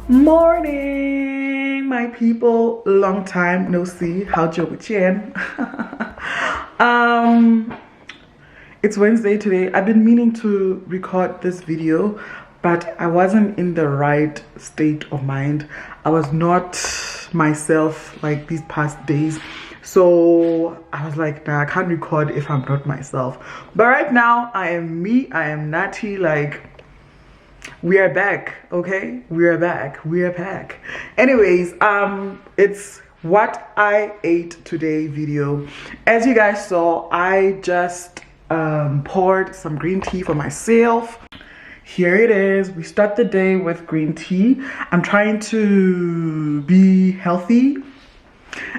Morning, my people. Long time no see. How Joe Chen? It's Wednesday today. I've been meaning to record this video, but I wasn't in the right state of mind. I was not myself like these past days, so I was like, nah, I can't record if I'm not myself. But right now I am me. I am Natty. Like, we are back, okay? We are back. We are back. Anyways, it's what I ate today video. As you guys saw, I just poured some green tea for myself. Here it is. We start the day with green tea. I'm trying to be healthy.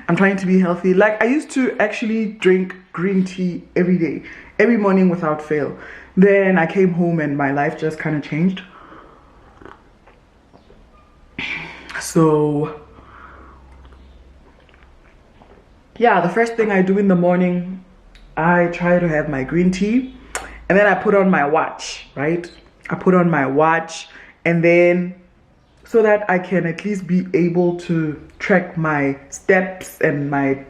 Like, I used to actually drink green tea every day, every morning without fail. Then I came home and my life just kind of changed. So yeah, the first thing I do in the morning, I try to have my green tea, and then I put on my watch, right? I put on my watch, and then so that I can at least be able to track my steps and my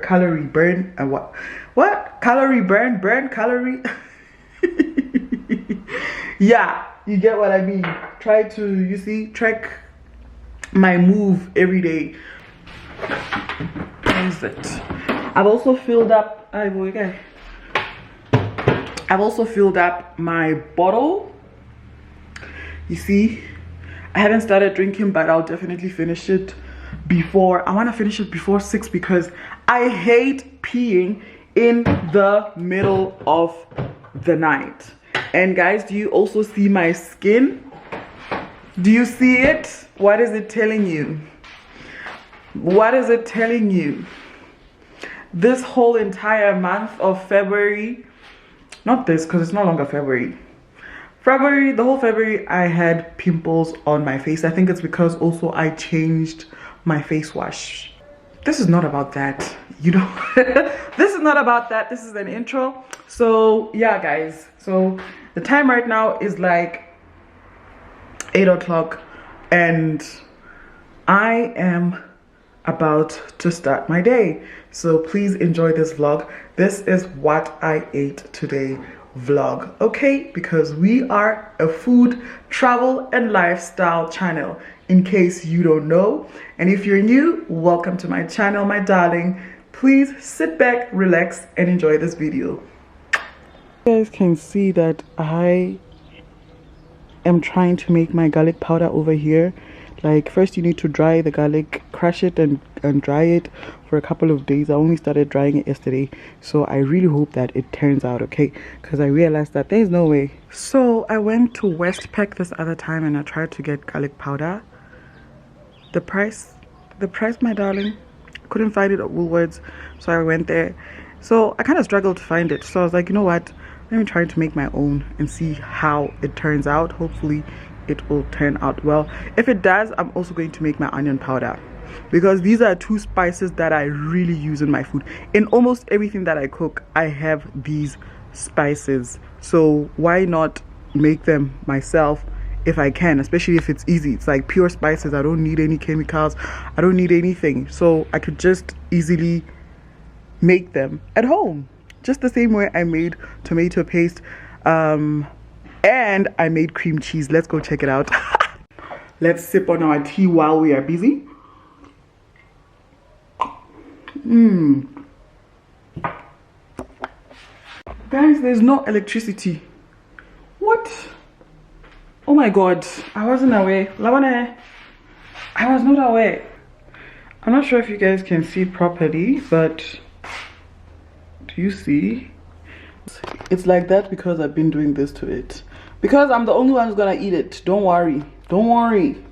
calorie burn and what calorie burn calorie. Yeah, you get what I mean. Try to, you see, track my move every day. What is it? I've also filled up my bottle. You see, I haven't started drinking, but I'll definitely finish it before, I want to finish it before 6 because I hate peeing in the middle of the night. And guys, do you also see my skin? Do you see it? What is it telling you? What is it telling you? This whole entire month of February, not this because it's no longer February. The whole February, I had pimples on my face. I think it's because also I changed my face wash. This is not about that, you know. This is not about that. This is an intro. So yeah, guys. So the time right now is like 8 o'clock and I am about to start my day. So please enjoy this vlog. This is what I ate today vlog, okay? Because we are a food, travel, and lifestyle channel, in case you don't know. And if you're new, welcome to my channel, my darling. Please sit back, relax, and enjoy this video. You guys can see that I am trying to make my garlic powder over here. Like, first you need to dry the garlic, crush it and dry it for a couple of days. I only started drying it yesterday, so I really hope that it turns out okay, because I realized that there's no way. So I went to Westpac this other time and I tried to get garlic powder. The price, my darling, couldn't find it at Woolworths, so I went there. So I kind of struggled to find it, so I was like, you know what, let me try to make my own and see how it turns out. Hopefully it will turn out well. If it does, I'm also going to make my onion powder, because these are two spices that I really use in my food. In almost everything that I cook, I have these spices, so why not make them myself if I can, especially if it's easy. It's like pure spices. I don't need any chemicals, I don't need anything, so I could just easily make them at home, just the same way I made tomato paste and I made cream cheese. Let's go check it out. Let's sip on our tea while we are busy. Guys, there's no electricity. What? Oh my god, I wasn't aware. Lawane, I was not aware. I'm not sure if you guys can see properly, but do you see? It's like that because I've been doing this to it. Because I'm the only one who's gonna eat it. Don't worry. Don't worry.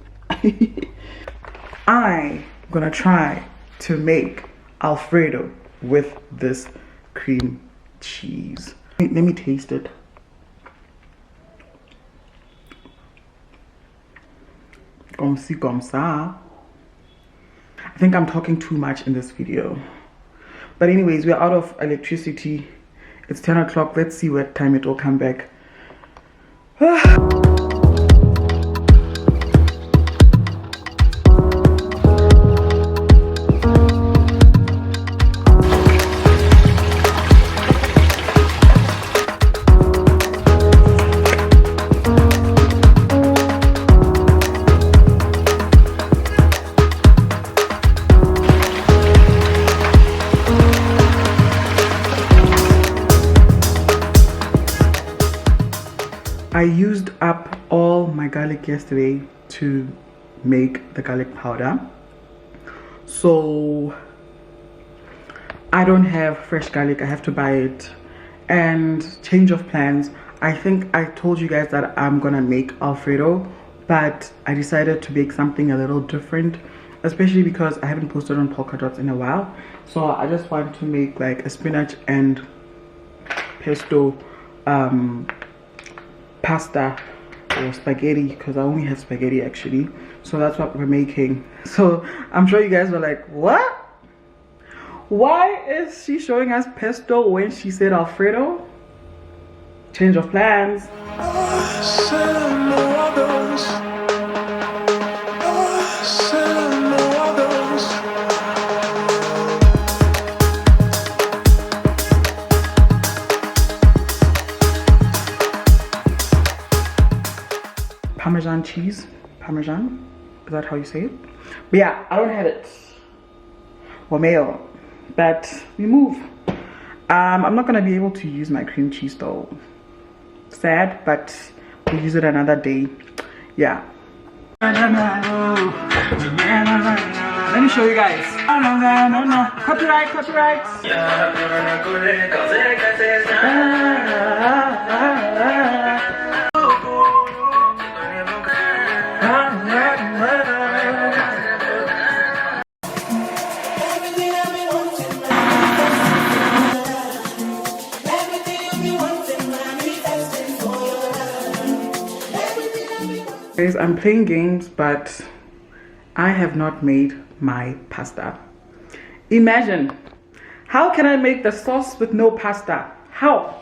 I'm gonna try to make Alfredo with this cream cheese. Let me taste it. Comme ci, comme ça. I think I'm talking too much in this video. But anyways, we're out of electricity. It's 10 o'clock. Let's see what time it will come back. I used up all my garlic yesterday to make the garlic powder, so I don't have fresh garlic. I have to buy it. And change of plans, I think I told you guys that I'm gonna make Alfredo, but I decided to make something a little different, especially because I haven't posted on polka dots in a while. So I just want to make like a spinach and pesto pasta or spaghetti, because I only have spaghetti actually. So that's what we're making. So I'm sure you guys were like, what? Why is she showing us pesto when she said Alfredo? Change of plans. Parmesan cheese. Parmesan, is that how you say it? But yeah, I don't have it. Or mayo. But we move. I'm not gonna be able to use my cream cheese though. Sad, but we'll use it another day. Yeah. Let me show you guys. Copyright, copyright. Guys, I'm playing games, but I have not made my pasta. Imagine, how can I make the sauce with no pasta? How?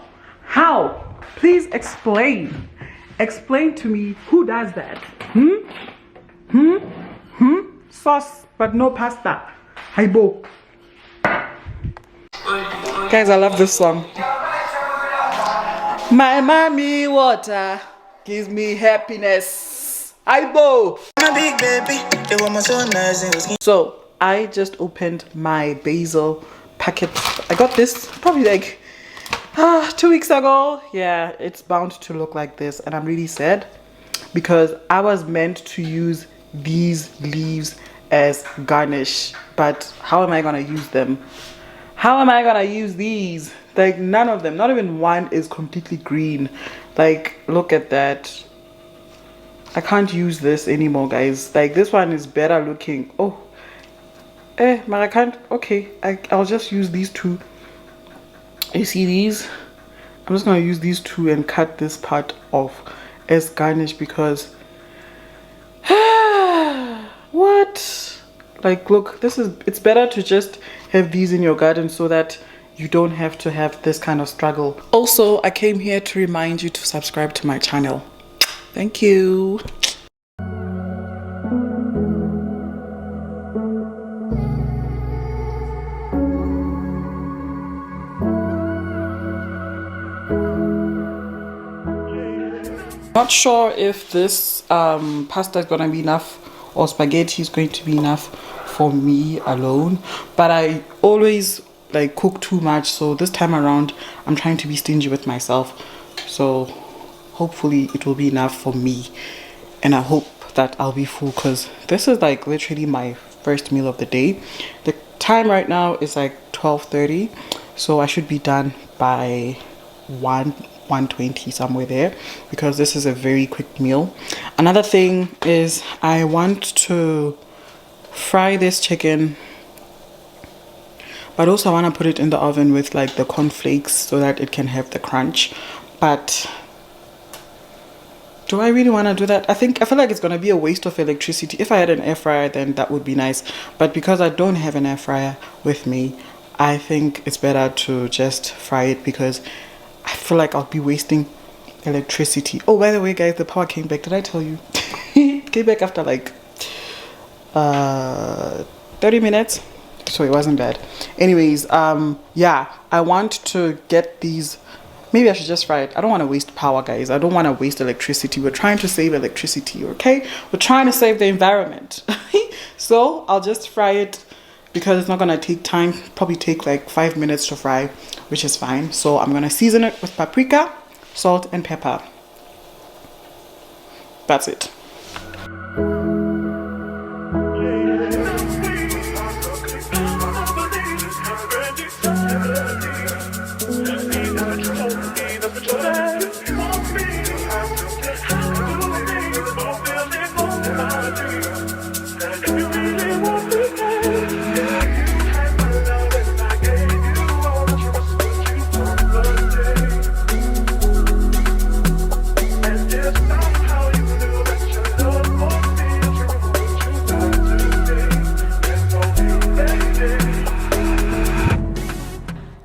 Please explain. Explain to me who does that. Sauce but no pasta. Haibo. Guys, I love this song. My mommy water gives me happiness. Aibo. So I just opened my basil packet. I got this probably like 2 weeks ago. Yeah, it's bound to look like this, and I'm really sad because I was meant to use these leaves as garnish, but how am I gonna use them? How am I gonna use these? Like, none of them, not even one is completely green. Like, look at that. I can't use this anymore, guys. Like, this one is better looking. Oh, but I can't. Okay, I'll just use these two. You see these? I'm just gonna use these two and cut this part off as garnish because what? Like, look, it's better to just have these in your garden so that you don't have to have this kind of struggle. Also, I came here to remind you to subscribe to my channel. Thank you. Not sure if this pasta is gonna be enough or spaghetti is going to be enough for me alone, but I always like cook too much, so this time around I'm trying to be stingy with myself, so hopefully it will be enough for me, and I hope that I'll be full because this is like literally my first meal of the day. The time right now is like 12:30, so I should be done by 1:20 somewhere there, because this is a very quick meal. Another thing is I want to fry this chicken, but also I want to put it in the oven with like the cornflakes so that it can have the crunch. But do I really want to do that? I feel like it's gonna be a waste of electricity. If I had an air fryer, then that would be nice, but because I don't have an air fryer with me, I think it's better to just fry it because I feel like I'll be wasting electricity. Oh, by the way, guys, the power came back. Did I tell you? It came back after like 30 minutes, so it wasn't bad. Anyways, yeah, I want to get these. Maybe I should just fry it. I don't want to waste power, guys. I don't want to waste electricity. We're trying to save electricity, okay? We're trying to save the environment. So I'll just fry it because it's not gonna take time. Probably take like 5 minutes to fry, which is fine. So I'm gonna season it with paprika, salt, and pepper. That's it.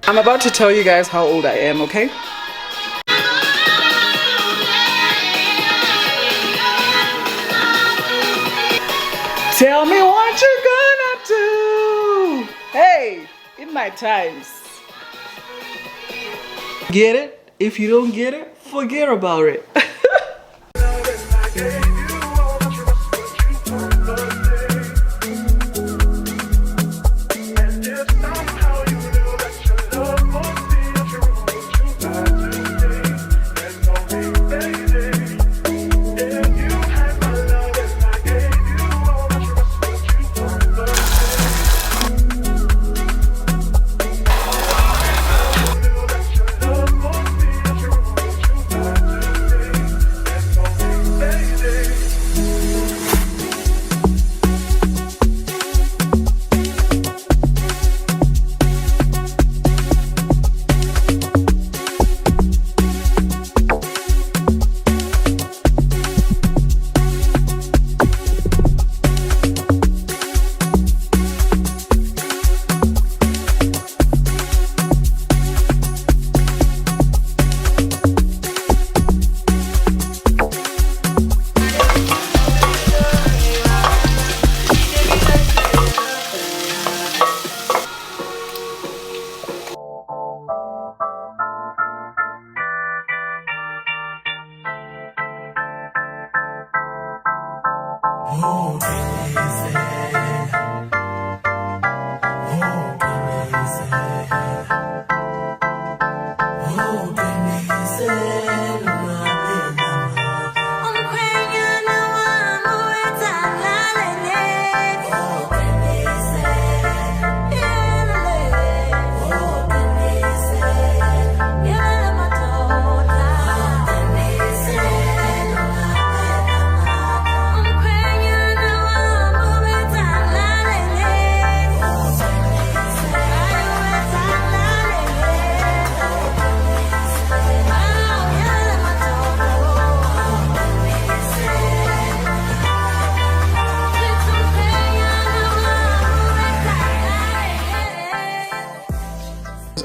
I'm about to tell you guys how old I am, okay? Tell me what you're gonna do. Hey, in my times. Get it? If you don't get it, forget about it.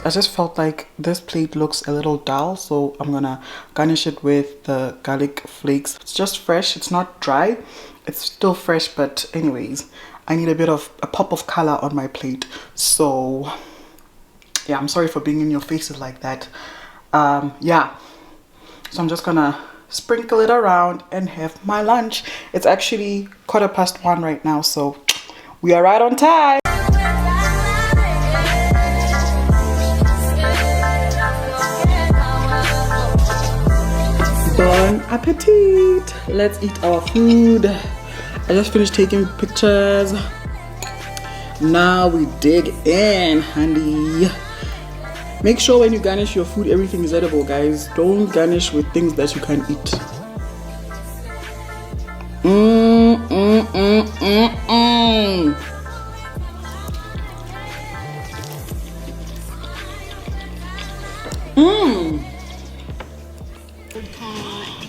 I just felt like this plate looks a little dull, so I'm gonna garnish it with the garlic flakes. It's just fresh, it's not dry, it's still fresh, but anyways, I need a pop of color on my plate. So yeah, I'm sorry for being in your faces like that. Yeah, so I'm just gonna sprinkle it around and have my lunch. It's actually 1:15 right now, so we are right on time. Bon appetit! Let's eat our food. I just finished taking pictures. Now we dig in, honey. Make sure when you garnish your food, everything is edible, guys. Don't garnish with things that you can't eat.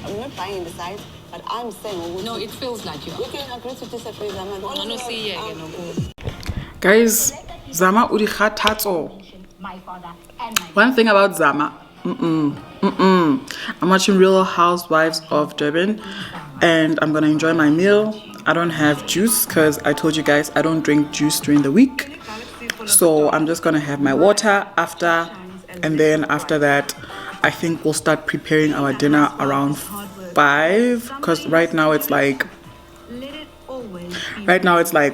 I'm not buying the size, but I'm saying... No, it feels like you are. We can agree to disagree. I don't see it. Guys, Zama uri kgathatso. One thing about Zama, I'm watching Real Housewives of Durban, and I'm gonna enjoy my meal. I don't have juice because I told you guys I don't drink juice during the week, so I'm just gonna have my water after, and then after that I think we'll start preparing our dinner around 5, because right now it's like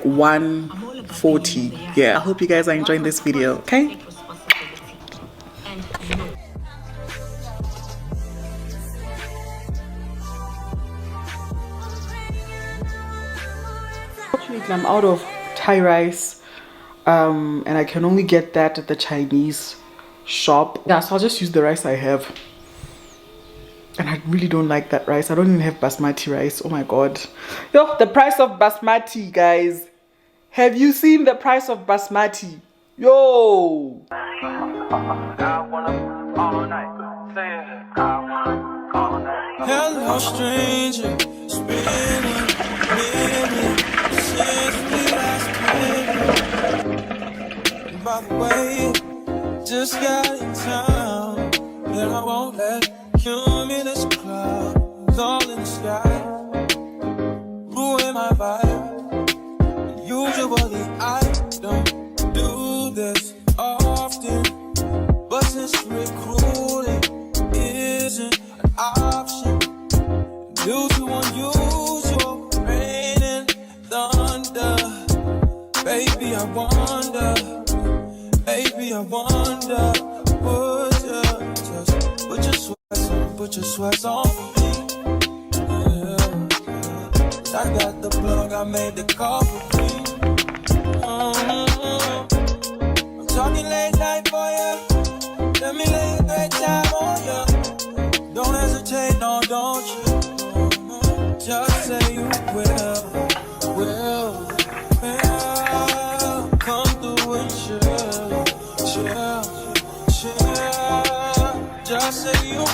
1:40. Yeah, I hope you guys are enjoying this video. Okay, unfortunately I'm out of Thai rice, and I can only get that at the Chinese shop. Yeah, so I'll just use the rice I have, and I really don't like that rice. I don't even have basmati rice. Oh my god. Yo, the price of basmati, guys. Have you seen the price of basmati? Yo. Hello, stranger. It's been a minute since we last met. By the way, just got in town, and I won't let cumulus clouds all in the sky ruin my vibe. Usually I don't do this often, but since recruiting isn't an option due to unusual rain and thunder, baby, I wonder, would you just put your sweats on for me? Yeah. I got the plug, I made the call for me. I'm talking late night for ya. Let me lay a great time on ya. Don't hesitate, no, don't you? Just say you will. Come through and chill. Just say you will.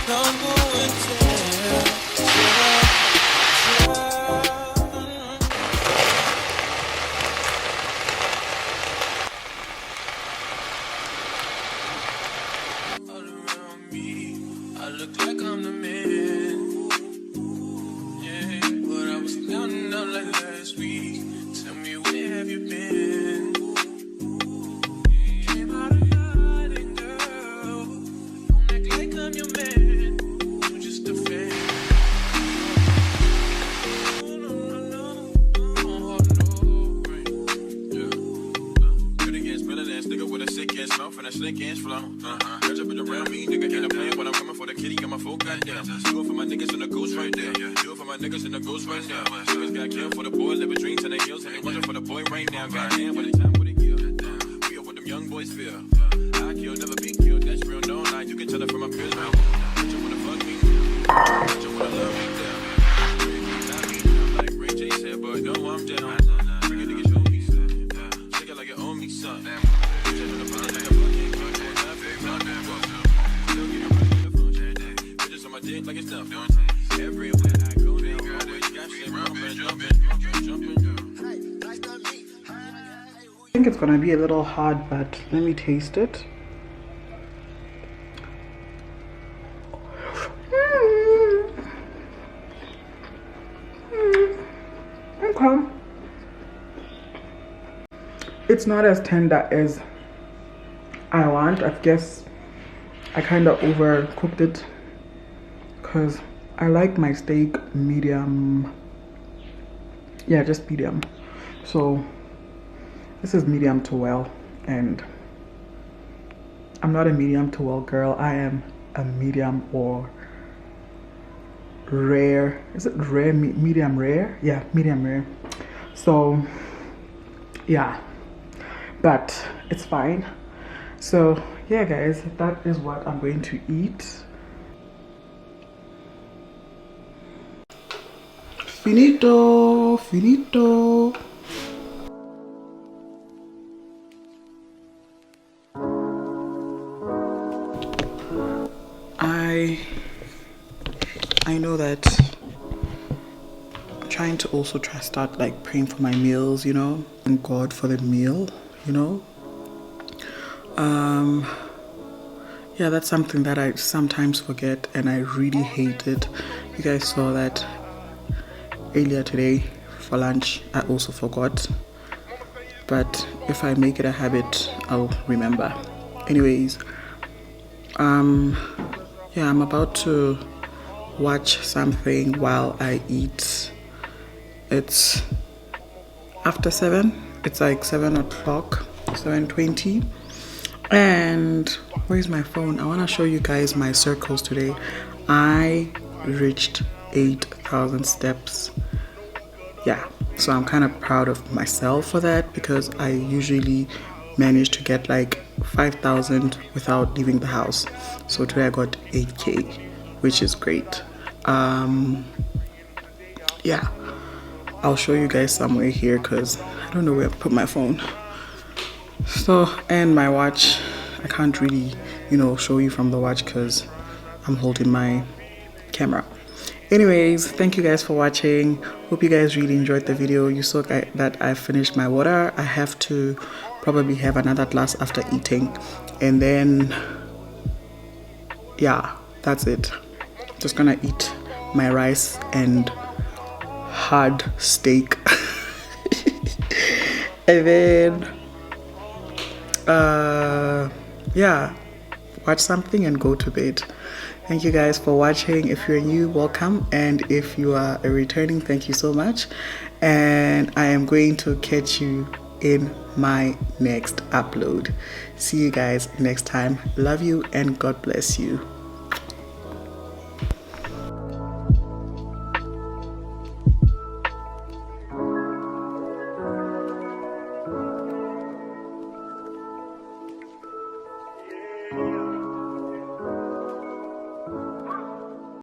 Come through and chill. All around me, I look like I'm the man. Yeah, but I was counting out like last week. Tell me, where have you been? Came out of hiding, girl. Don't act like I'm your man. I'm just a fan. No. Oh, no, right. Yeah. Good against villain ass nigga with a sick ass mouth and a slick ass flow. Catch up in around me, nigga, ain't a plan when I'm coming for the kitty, got my full goddamn. Do it for my niggas and the ghost right there. Do it for my niggas and the ghost right now. Niggas got killed for the boy, living dreams and they heels, and they watching for the boy right now. Goddamn, what the time would it kill? We are what them young boys feel. I kill, never be killed, that's real, no lie. You can tell it from my peers now. Bitch, you wanna fuck me? Bitch, you wanna love me? I'm like Ray J said, but no, I'm down. Bring a nigga, show me something. Shake it like you owe me something. Like it's nothing. Everywhere I go now, always got shit jumping. I think it's gonna be a little hard, but let me taste it. Okay. It's not as tender as I want. I guess I kind of overcooked it, because I like my steak medium. Yeah, just medium. So this is medium to well, and I'm not a medium to well girl. I am a medium or rare. Is it rare? Medium rare? Yeah, medium rare. So yeah, but it's fine. So yeah guys, that is what I'm going to eat. Finito. I know that trying to also start like praying for my meals, you know, and God for the meal, you know. Yeah, that's something that I sometimes forget and I really hate it. You guys saw that earlier today for lunch. I also forgot, but if I make it a habit, I'll remember. Anyways, yeah, I'm about to watch something while I eat. It's after 7. It's like 7 o'clock, 7:20. And where's my phone? I want to show you guys my circles today. I reached 8,000 steps. Yeah, so I'm kind of proud of myself for that, because I usually manage to get like 5,000 without leaving the house. So today I got 8K, which is great. Yeah, I'll show you guys somewhere here because I don't know where I put my phone. So, and my watch, I can't really, you know, show you from the watch because I'm holding my camera. Anyways, thank you guys for watching. Hope you guys really enjoyed the video. You saw that I finished my water. I have to probably have another glass after eating, and then yeah, that's it. Just gonna eat my rice and hard steak and then yeah, watch something and go to bed. Thank you guys for watching. If you're new, welcome, and if you are a returning, thank you so much. And I am going to catch you in my next upload. See you guys next time. Love you and God bless you. Yeah.